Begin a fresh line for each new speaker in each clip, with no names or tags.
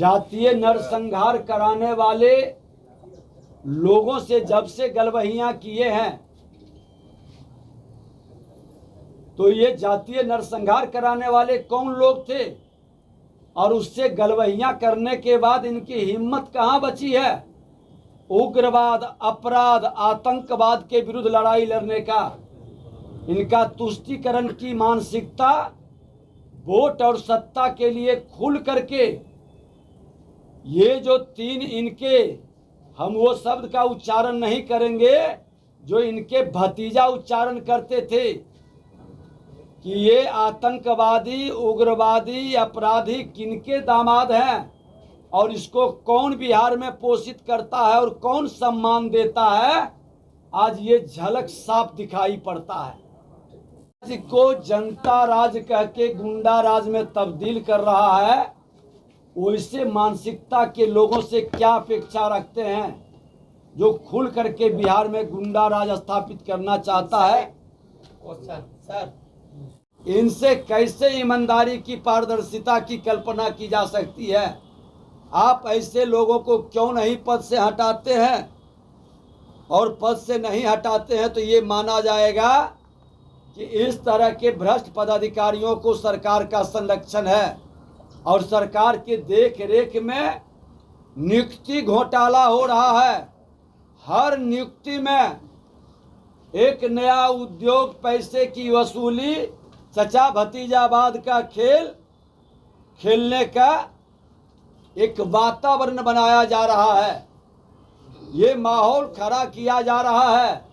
जातीय नरसंहार कराने वाले लोगों से जब से गलवहियां किए हैं, तो ये जातीय नरसंहार कराने वाले कौन लोग थे? और उससे गलवहियां करने के बाद इनकी हिम्मत कहां बची है उग्रवाद, अपराध, आतंकवाद के विरुद्ध लड़ाई लड़ने का? इनका तुष्टीकरण की मानसिकता वोट और सत्ता के लिए खुल करके, ये जो तीन इनके, हम वो शब्द का उच्चारण नहीं करेंगे जो इनके भतीजा उच्चारण करते थे कि ये आतंकवादी, उग्रवादी, अपराधी किनके दामाद हैं और इसको कौन बिहार में पोषित करता है और कौन सम्मान देता है, आज ये झलक साफ दिखाई पड़ता है। आज को जनता राज कह के गुंडा राज में तब्दील कर रहा है, वैसे मानसिकता के लोगों से क्या अपेक्षा रखते हैं जो खुल करके बिहार में गुंडा राज स्थापित करना चाहता है? सर, इनसे कैसे ईमानदारी की, पारदर्शिता की कल्पना की जा सकती है? आप ऐसे लोगों को क्यों नहीं पद से हटाते हैं? और पद से नहीं हटाते हैं तो ये माना जाएगा कि इस तरह के भ्रष्ट पदाधिकारियों को सरकार का संरक्षण है और सरकार के देख रेख में नियुक्ति घोटाला हो रहा है। हर नियुक्ति में एक नया उद्योग, पैसे की वसूली, चचा भतीजावाद का खेल खेलने का एक वातावरण बनाया जा रहा है। ये माहौल खड़ा किया जा रहा है,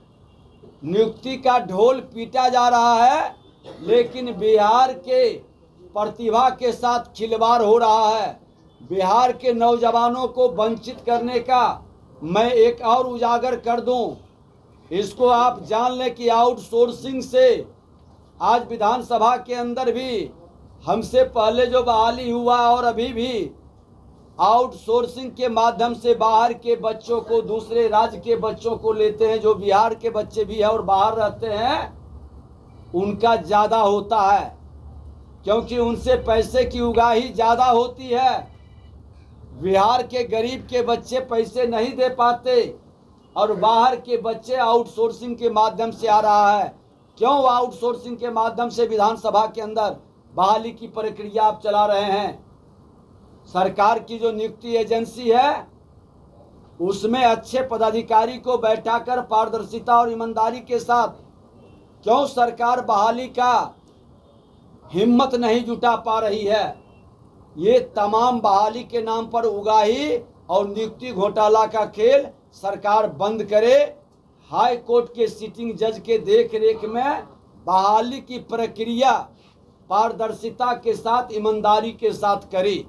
नियुक्ति का ढोल पीटा जा रहा है, लेकिन बिहार के प्रतिभा के साथ खिलवाड़ हो रहा है। बिहार के नौजवानों को वंचित करने का मैं एक और उजागर कर दूं, इसको आप जान लें कि आउटसोर्सिंग से आज विधानसभा के अंदर भी हमसे पहले जो बहाली हुआ और अभी भी आउटसोर्सिंग के माध्यम से बाहर के बच्चों को, दूसरे राज्य के बच्चों को लेते हैं, जो बिहार के बच्चे भी हैं और बाहर रहते हैं, उनका ज़्यादा होता है क्योंकि उनसे पैसे की उगाही ज़्यादा होती है। बिहार के गरीब के बच्चे पैसे नहीं दे पाते और बाहर के बच्चे आउटसोर्सिंग के माध्यम से आ रहा है। क्यों आउटसोर्सिंग के माध्यम से विधानसभा के अंदर बहाली की प्रक्रिया आप चला रहे हैं? सरकार की जो नियुक्ति एजेंसी है उसमें अच्छे पदाधिकारी को बैठाकर पारदर्शिता और ईमानदारी के साथ क्यों सरकार बहाली का हिम्मत नहीं जुटा पा रही है? ये तमाम बहाली के नाम पर उगाही और नियुक्ति घोटाला का खेल सरकार बंद करे। हाई कोर्ट के सिटिंग जज के देख रेख में बहाली की प्रक्रिया पारदर्शिता के साथ, ईमानदारी के साथ करे।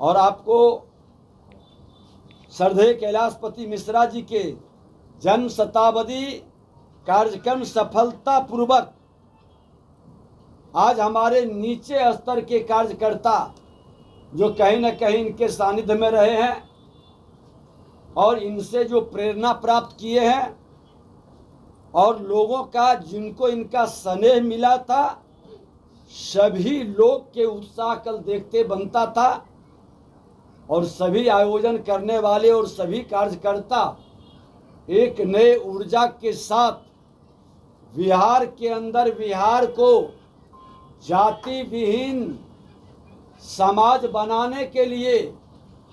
और आपको श्रद्धेय कैलाशपति मिश्रा जी के जन्म शताब्दी कार्यक्रम सफलतापूर्वक आज हमारे नीचे स्तर के कार्यकर्ता जो कहीं न कहीं इनके सानिध्य में रहे हैं और इनसे जो प्रेरणा प्राप्त किए हैं और लोगों का जिनको इनका स्नेह मिला था, सभी लोग के उत्साह कल देखते बनता था और सभी आयोजन करने वाले और सभी कार्यकर्ता एक नए ऊर्जा के साथ बिहार के अंदर बिहार को जाति विहीन समाज बनाने के लिए,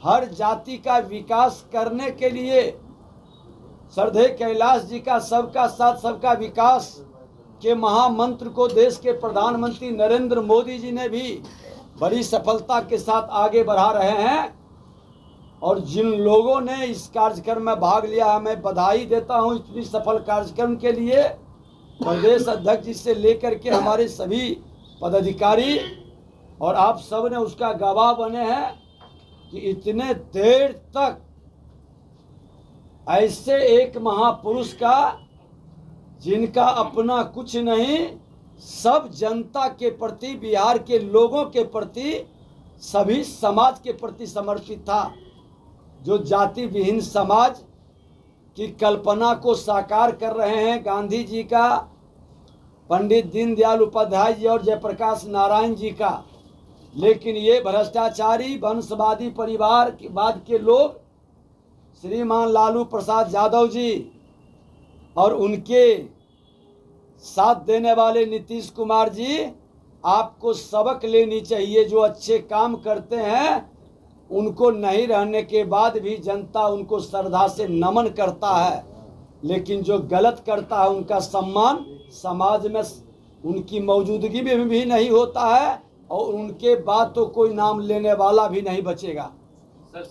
हर जाति का विकास करने के लिए श्रद्धेय कैलाश जी का सबका साथ सबका विकास के महामंत्र को देश के प्रधानमंत्री नरेंद्र मोदी जी ने भी बड़ी सफलता के साथ आगे बढ़ा रहे हैं। और जिन लोगों ने इस कार्यक्रम में भाग लिया, मैं बधाई देता हूं इतनी सफल कार्यक्रम के लिए। प्रदेश अध्यक्ष जी से लेकर के हमारे सभी पदाधिकारी और आप सब ने उसका गवाह बने हैं कि इतने देर तक ऐसे एक महापुरुष का, जिनका अपना कुछ नहीं, सब जनता के प्रति, बिहार के लोगों के प्रति, सभी समाज के प्रति समर्पित था, जो जाति विहीन समाज की कल्पना को साकार कर रहे हैं। गांधी जी का, पंडित दीनदयाल उपाध्याय जी और जयप्रकाश नारायण जी का लेकिन ये भ्रष्टाचारी वंशवादी परिवार के बाद के लोग, श्रीमान लालू प्रसाद यादव जी और उनके साथ देने वाले नीतीश कुमार जी, आपको सबक लेनी चाहिए। जो अच्छे काम करते हैं उनको नहीं रहने के बाद भी जनता उनको श्रद्धा से नमन करता है, लेकिन जो गलत करता है उनका सम्मान समाज में उनकी मौजूदगी में भी नहीं होता है और उनके बाद तो कोई नाम लेने वाला भी नहीं बचेगा।
सर